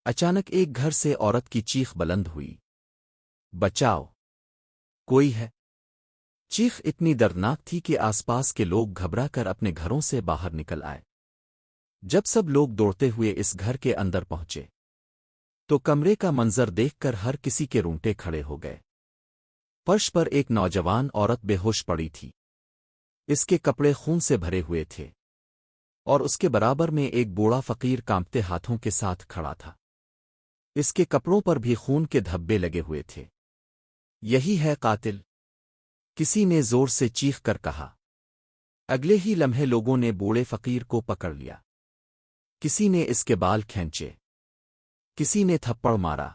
اچانک ایک گھر سے عورت کی چیخ بلند ہوئی، بچاؤ! کوئی ہے؟ چیخ اتنی دردناک تھی کہ آس پاس کے لوگ گھبرا کر اپنے گھروں سے باہر نکل آئے۔ جب سب لوگ دوڑتے ہوئے اس گھر کے اندر پہنچے تو کمرے کا منظر دیکھ کر ہر کسی کے رونگٹے کھڑے ہو گئے۔ فرش پر ایک نوجوان عورت بے ہوش پڑی تھی۔ اس کے کپڑے خون سے بھرے ہوئے تھے اور اس کے برابر میں ایک بوڑھا فقیر کانپتے ہاتھوں کے ساتھ کھڑا تھا۔ اس کے کپڑوں پر بھی خون کے دھبے لگے ہوئے تھے۔ یہی ہے قاتل، کسی نے زور سے چیخ کر کہا۔ اگلے ہی لمحے لوگوں نے بوڑھے فقیر کو پکڑ لیا۔ کسی نے اس کے بال کھینچے، کسی نے تھپڑ مارا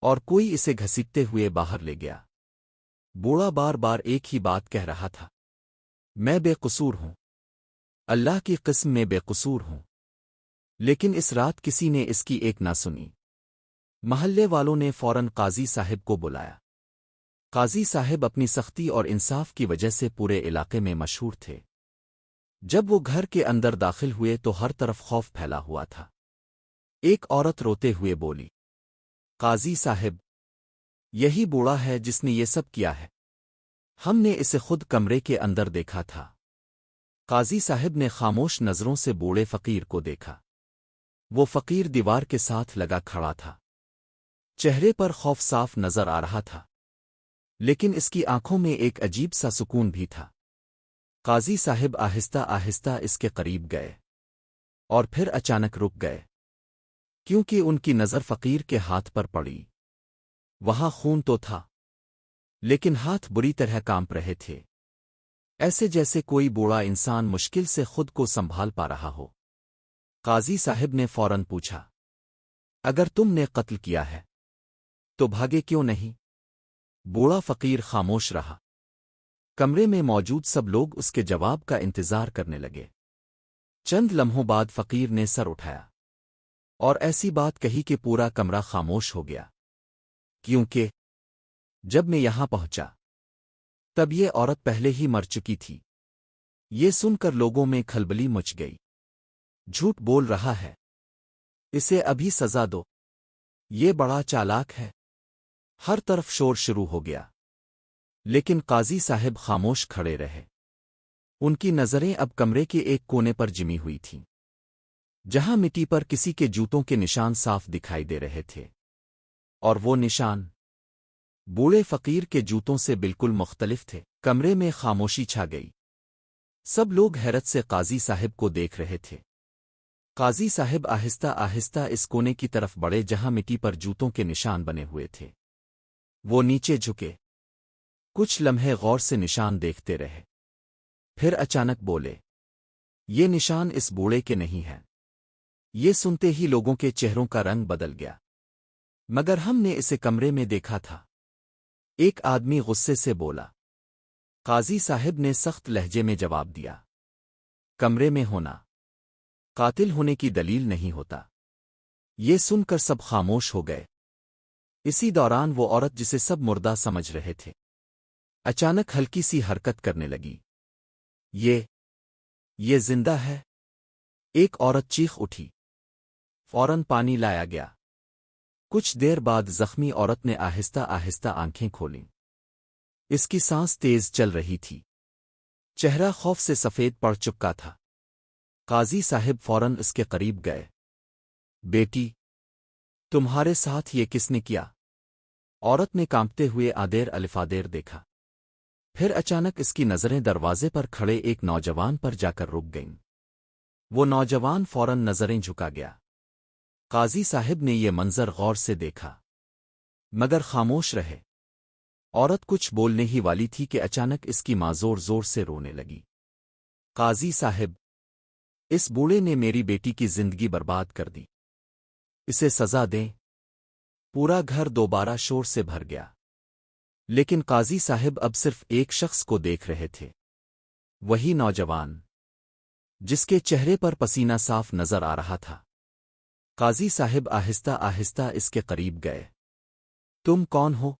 اور کوئی اسے گھسیٹتے ہوئے باہر لے گیا۔ بوڑھا بار بار ایک ہی بات کہہ رہا تھا، میں بے قصور ہوں، اللہ کی قسم میں بے قصور ہوں۔ لیکن اس رات کسی نے اس کی ایک نہ سنی۔ محلے والوں نے فوراً قاضی صاحب کو بلایا۔ قاضی صاحب اپنی سختی اور انصاف کی وجہ سے پورے علاقے میں مشہور تھے۔ جب وہ گھر کے اندر داخل ہوئے تو ہر طرف خوف پھیلا ہوا تھا۔ ایک عورت روتے ہوئے بولی، قاضی صاحب، یہی بوڑھا ہے جس نے یہ سب کیا ہے۔ ہم نے اسے خود کمرے کے اندر دیکھا تھا۔ قاضی صاحب نے خاموش نظروں سے بوڑھے فقیر کو دیکھا۔ وہ فقیر دیوار کے ساتھ لگا کھڑا تھا۔ چہرے پر خوف صاف نظر آ رہا تھا، لیکن اس کی آنکھوں میں ایک عجیب سا سکون بھی تھا۔ قاضی صاحب آہستہ آہستہ اس کے قریب گئے اور پھر اچانک رک گئے، کیونکہ ان کی نظر فقیر کے ہاتھ پر پڑی۔ وہاں خون تو تھا، لیکن ہاتھ بری طرح کانپ رہے تھے، ایسے جیسے کوئی بوڑھا انسان مشکل سے خود کو سنبھال پا رہا ہو۔ قاضی صاحب نے فوراً پوچھا، اگر تم نے قتل کیا ہے تو بھاگے کیوں نہیں؟ بوڑھا فقیر خاموش رہا۔ کمرے میں موجود سب لوگ اس کے جواب کا انتظار کرنے لگے۔ چند لمحوں بعد فقیر نے سر اٹھایا اور ایسی بات کہی کہ پورا کمرہ خاموش ہو گیا، کیونکہ جب میں یہاں پہنچا تب یہ عورت پہلے ہی مر چکی تھی۔ یہ سن کر لوگوں میں کھلبلی مچ گئی۔ جھوٹ بول رہا ہے، اسے ابھی سزا دو، یہ بڑا چالاک ہے۔ ہر طرف شور شروع ہو گیا، لیکن قاضی صاحب خاموش کھڑے رہے۔ ان کی نظریں اب کمرے کے ایک کونے پر جمی ہوئی تھیں، جہاں مٹی پر کسی کے جوتوں کے نشان صاف دکھائی دے رہے تھے، اور وہ نشان بوڑھے فقیر کے جوتوں سے بالکل مختلف تھے۔ کمرے میں خاموشی چھا گئی۔ سب لوگ حیرت سے قاضی صاحب کو دیکھ رہے تھے۔ قاضی صاحب آہستہ آہستہ اس کونے کی طرف بڑھے جہاں مٹی پر جوتوں کے نشان بنے ہوئے تھے۔ وہ نیچے جھکے، کچھ لمحے غور سے نشان دیکھتے رہے، پھر اچانک بولے، یہ نشان اس بوڑھے کے نہیں ہیں۔ یہ سنتے ہی لوگوں کے چہروں کا رنگ بدل گیا۔ مگر ہم نے اسے کمرے میں دیکھا تھا، ایک آدمی غصے سے بولا۔ قاضی صاحب نے سخت لہجے میں جواب دیا، کمرے میں ہونا قاتل ہونے کی دلیل نہیں ہوتا۔ یہ سن کر سب خاموش ہو گئے۔ اسی دوران وہ عورت جسے سب مردہ سمجھ رہے تھے اچانک ہلکی سی حرکت کرنے لگی۔ یہ زندہ ہے! ایک عورت چیخ اٹھی۔ فوراً پانی لایا گیا۔ کچھ دیر بعد زخمی عورت نے آہستہ آہستہ آنکھیں کھولیں۔ اس کی سانس تیز چل رہی تھی، چہرہ خوف سے سفید پڑ چکا تھا۔ قاضی صاحب فوراً اس کے قریب گئے۔ بیٹی، تمہارے ساتھ یہ کس نے کیا؟ عورت نے کانپتے ہوئے آدیر الفادیر دیکھا، پھر اچانک اس کی نظریں دروازے پر کھڑے ایک نوجوان پر جا کر رک گئیں۔ وہ نوجوان فوراً نظریں جھکا گیا۔ قاضی صاحب نے یہ منظر غور سے دیکھا، مگر خاموش رہے۔ عورت کچھ بولنے ہی والی تھی کہ اچانک اس کی ماں زور زور سے رونے لگی۔ قاضی صاحب، اس بوڑھے نے میری بیٹی کی زندگی برباد کر دی، اسے سزا دیں۔ پورا گھر دوبارہ شور سے بھر گیا، لیکن قاضی صاحب اب صرف ایک شخص کو دیکھ رہے تھے، وہی نوجوان جس کے چہرے پر پسینہ صاف نظر آ رہا تھا۔ قاضی صاحب آہستہ آہستہ اس کے قریب گئے۔ تم کون ہو؟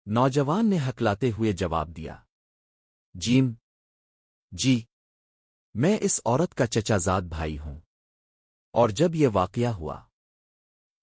نوجوان نے ہکلاتے ہوئے جواب دیا، جی، میں اس عورت کا چچا زاد بھائی ہوں، اور جب یہ واقعہ ہوا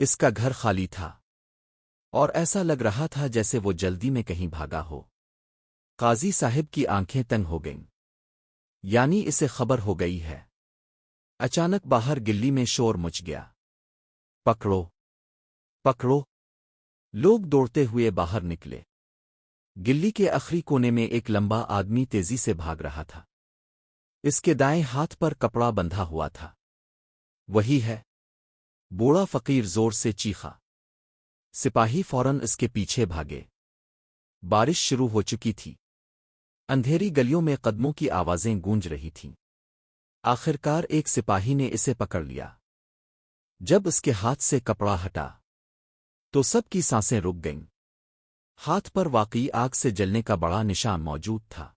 اس کا گھر خالی تھا اور ایسا لگ رہا تھا جیسے وہ جلدی میں کہیں بھاگا ہو۔ قاضی صاحب کی آنکھیں تنگ ہو گئیں، یعنی اسے خبر ہو گئی ہے۔ اچانک باہر گلی میں شور مچ گیا۔ پکڑو پکڑو! لوگ دوڑتے ہوئے باہر نکلے۔ گلی کے آخری کونے میں ایک لمبا آدمی تیزی سے بھاگ رہا تھا۔ اس کے دائیں ہاتھ پر کپڑا بندھا ہوا تھا۔ وہی ہے! بوڑھا فقیر زور سے چیخا۔ سپاہی فوراً اس کے پیچھے بھاگے۔ بارش شروع ہو چکی تھی۔ اندھیری گلیوں میں قدموں کی آوازیں گونج رہی تھیں۔ آخرکار ایک سپاہی نے اسے پکڑ لیا۔ جب اس کے ہاتھ سے کپڑا ہٹا تو سب کی سانسیں رک گئیں۔ ہاتھ پر واقعی آگ سے جلنے کا بڑا نشان موجود تھا۔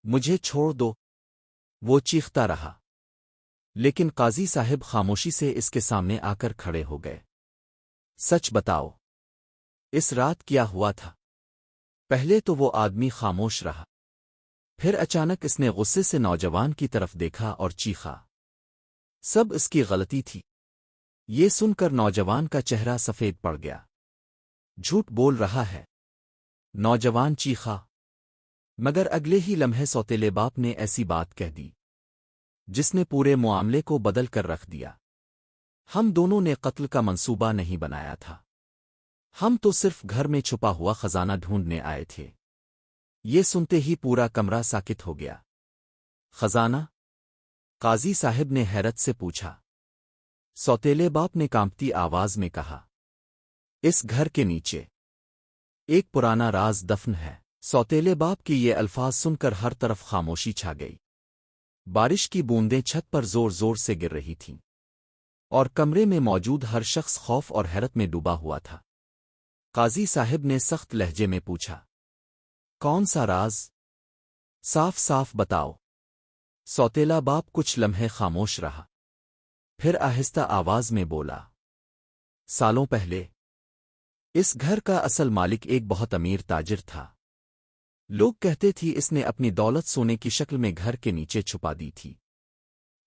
مجھے چھوڑ دو! وہ چیختا رہا، لیکن قاضی صاحب خاموشی سے اس کے سامنے آ کر کھڑے ہو گئے۔ سچ بتاؤ، اس رات کیا ہوا تھا؟ پہلے تو وہ آدمی خاموش رہا، پھر اچانک اس نے غصے سے نوجوان کی طرف دیکھا اور چیخا۔ سب اس کی غلطی تھی۔ یہ سن کر نوجوان کا چہرہ سفید پڑ گیا۔ جھوٹ بول رہا ہے! نوجوان چیخا۔ مگر اگلے ہی لمحے سوتیلے باپ نے ایسی بات کہہ دی جس نے پورے معاملے کو بدل کر رکھ دیا۔ ہم دونوں نے قتل کا منصوبہ نہیں بنایا تھا، ہم تو صرف گھر میں چھپا ہوا خزانہ ڈھونڈنے آئے تھے۔ یہ سنتے ہی پورا کمرہ ساکت ہو گیا۔ خزانہ؟ قاضی صاحب نے حیرت سے پوچھا۔ سوتیلے باپ نے کانپتی آواز میں کہا، اس گھر کے نیچے ایک پرانا راز دفن ہے۔ سوتیلے باپ کے یہ الفاظ سن کر ہر طرف خاموشی چھا گئی۔ بارش کی بوندیں چھت پر زور زور سے گر رہی تھیں، اور کمرے میں موجود ہر شخص خوف اور حیرت میں ڈوبا ہوا تھا۔ قاضی صاحب نے سخت لہجے میں پوچھا، کون سا راز؟ صاف صاف بتاؤ۔ سوتیلا باپ کچھ لمحے خاموش رہا، پھر آہستہ آواز میں بولا، سالوں پہلے اس گھر کا اصل مالک ایک بہت امیر تاجر تھا۔ لوگ کہتے تھی اس نے اپنی دولت سونے کی شکل میں گھر کے نیچے چھپا دی تھی۔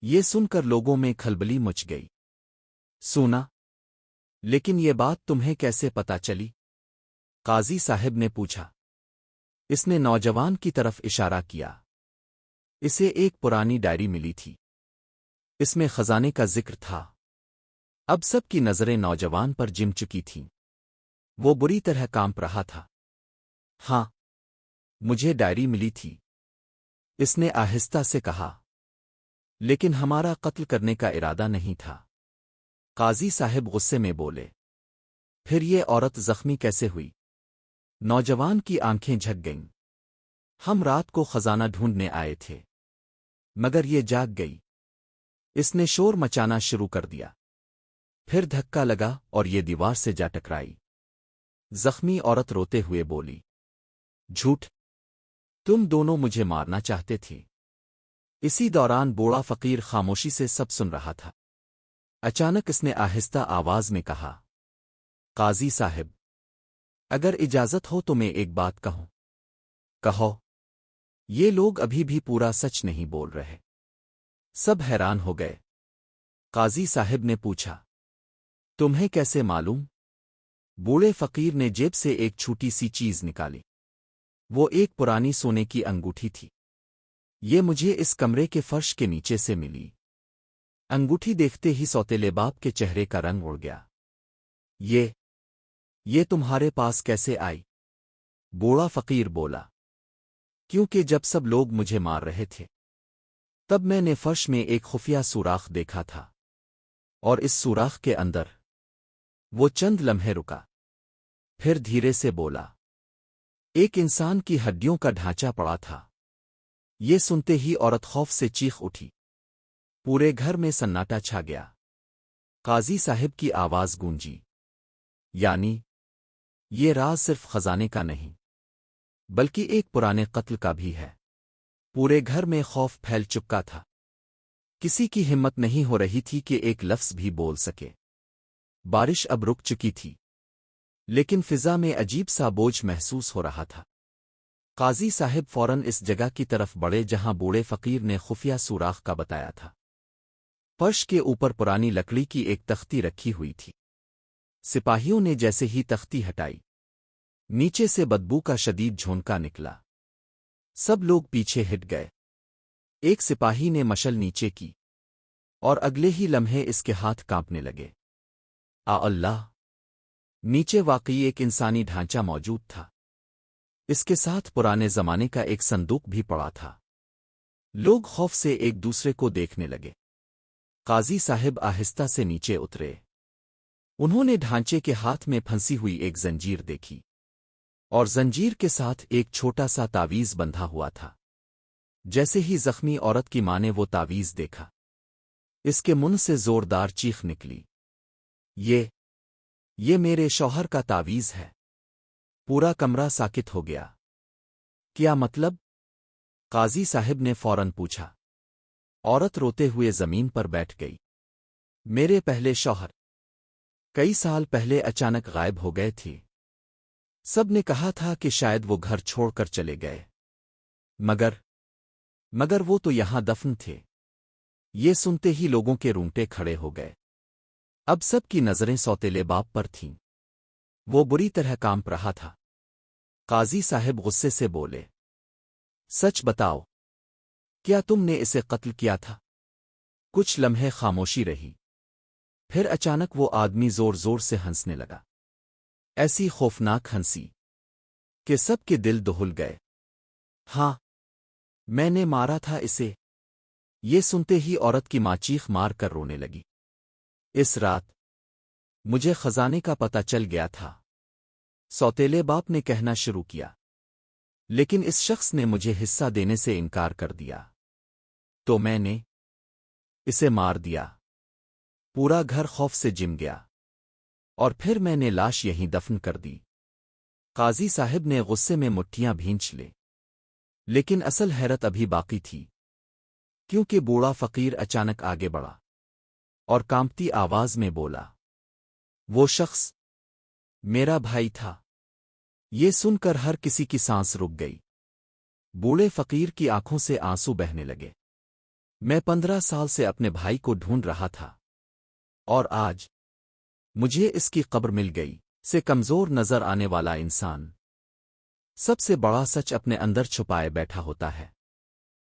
یہ سن کر لوگوں میں کھلبلی مچ گئی۔ سونا؟ لیکن یہ بات تمہیں کیسے پتا چلی؟ قاضی صاحب نے پوچھا۔ اس نے نوجوان کی طرف اشارہ کیا۔ اسے ایک پرانی ڈائری ملی تھی، اس میں خزانے کا ذکر تھا۔ اب سب کی نظریں نوجوان پر جم چکی تھیں۔ وہ بری طرح کانپ رہا تھا۔ ہاں، مجھے ڈائری ملی تھی، اس نے آہستہ سے کہا، لیکن ہمارا قتل کرنے کا ارادہ نہیں تھا۔ قاضی صاحب غصے میں بولے، پھر یہ عورت زخمی کیسے ہوئی؟ نوجوان کی آنکھیں جھک گئیں۔ ہم رات کو خزانہ ڈھونڈنے آئے تھے، مگر یہ جاگ گئی۔ اس نے شور مچانا شروع کر دیا، پھر دھکا لگا اور یہ دیوار سے جا ٹکرائی۔ زخمی عورت روتے ہوئے بولی، جھوٹ! تم دونوں مجھے مارنا چاہتے تھے۔ اسی دوران بوڑھا فقیر خاموشی سے سب سن رہا تھا۔ اچانک اس نے آہستہ آواز میں کہا، قاضی صاحب، اگر اجازت ہو تو میں ایک بات کہوں؟ کہو۔ یہ لوگ ابھی بھی پورا سچ نہیں بول رہے۔ سب حیران ہو گئے۔ قاضی صاحب نے پوچھا، تمہیں کیسے معلوم؟ بوڑھے فقیر نے جیب سے ایک چھوٹی سی چیز نکالی۔ وہ ایک پرانی سونے کی انگوٹھی تھی۔ یہ مجھے اس کمرے کے فرش کے نیچے سے ملی۔ انگوٹھی دیکھتے ہی سوتیلے باپ کے چہرے کا رنگ اڑ گیا۔ یہ تمہارے پاس کیسے آئی؟ بوڑھا فقیر بولا، کیونکہ جب سب لوگ مجھے مار رہے تھے تب میں نے فرش میں ایک خفیہ سوراخ دیکھا تھا، اور اس سوراخ کے اندر۔ وہ چند لمحے رکا، پھر دھیرے سے بولا، ایک انسان کی ہڈیوں کا ڈھانچہ پڑا تھا۔ یہ سنتے ہی عورت خوف سے چیخ اٹھی۔ پورے گھر میں سناٹا چھا گیا۔ قاضی صاحب کی آواز گونجی، یعنی یہ راز صرف خزانے کا نہیں بلکہ ایک پرانے قتل کا بھی ہے۔ پورے گھر میں خوف پھیل چکا تھا۔ کسی کی ہمت نہیں ہو رہی تھی کہ ایک لفظ بھی بول سکے۔ بارش اب رک چکی تھی، لیکن فضا میں عجیب سا بوجھ محسوس ہو رہا تھا۔ قاضی صاحب فوراً اس جگہ کی طرف بڑھے جہاں بوڑھے فقیر نے خفیہ سوراخ کا بتایا تھا۔ فرش کے اوپر پرانی لکڑی کی ایک تختی رکھی ہوئی تھی۔ سپاہیوں نے جیسے ہی تختی ہٹائی، نیچے سے بدبو کا شدید جھونکا نکلا۔ سب لوگ پیچھے ہٹ گئے۔ ایک سپاہی نے مشل نیچے کی، اور اگلے ہی لمحے اس کے ہاتھ کانپنے لگے۔ اللہ! نیچے واقعی ایک انسانی ڈھانچہ موجود تھا۔ اس کے ساتھ پرانے زمانے کا ایک صندوق بھی پڑا تھا۔ لوگ خوف سے ایک دوسرے کو دیکھنے لگے۔ قاضی صاحب آہستہ سے نیچے اترے۔ انہوں نے ڈھانچے کے ہاتھ میں پھنسی ہوئی ایک زنجیر دیکھی، اور زنجیر کے ساتھ ایک چھوٹا سا تعویذ بندھا ہوا تھا۔ جیسے ہی زخمی عورت کی ماں نے وہ تعویذ دیکھا، اس کے منہ سے زوردار چیخ نکلی، یہ میرے شوہر کا تعویذ ہے۔ پورا کمرہ ساکت ہو گیا۔ کیا مطلب؟ قاضی صاحب نے فوراً پوچھا۔ عورت روتے ہوئے زمین پر بیٹھ گئی۔ میرے پہلے شوہر کئی سال پہلے اچانک غائب ہو گئے تھے۔ سب نے کہا تھا کہ شاید وہ گھر چھوڑ کر چلے گئے، مگر وہ تو یہاں دفن تھے۔ یہ سنتے ہی لوگوں کے رونگٹے کھڑے ہو گئے۔ اب سب کی نظریں سوتیلے باپ پر تھیں۔ وہ بری طرح کانپ رہا تھا۔ قاضی صاحب غصے سے بولے، سچ بتاؤ، کیا تم نے اسے قتل کیا تھا؟ کچھ لمحے خاموشی رہی، پھر اچانک وہ آدمی زور زور سے ہنسنے لگا، ایسی خوفناک ہنسی کہ سب کے دل دہل گئے۔ ہاں، میں نے مارا تھا اسے۔ یہ سنتے ہی عورت کی ماں چیخ مار کر رونے لگی۔ اس رات مجھے خزانے کا پتہ چل گیا تھا، سوتیلے باپ نے کہنا شروع کیا، لیکن اس شخص نے مجھے حصہ دینے سے انکار کر دیا، تو میں نے اسے مار دیا۔ پورا گھر خوف سے جم گیا، اور پھر میں نے لاش یہیں دفن کر دی۔ قاضی صاحب نے غصے میں مٹھیاں بھینچ لے، لیکن اصل حیرت ابھی باقی تھی، کیونکہ بوڑھا فقیر اچانک آگے بڑھا اور کانپتی آواز میں بولا، وہ شخص میرا بھائی تھا۔ یہ سن کر ہر کسی کی سانس رک گئی۔ بوڑھے فقیر کی آنکھوں سے آنسو بہنے لگے۔ میں 15 سال سے اپنے بھائی کو ڈھونڈ رہا تھا، اور آج مجھے اس کی قبر مل گئی۔ سے کمزور نظر آنے والا انسان سب سے بڑا سچ اپنے اندر چھپائے بیٹھا ہوتا ہے۔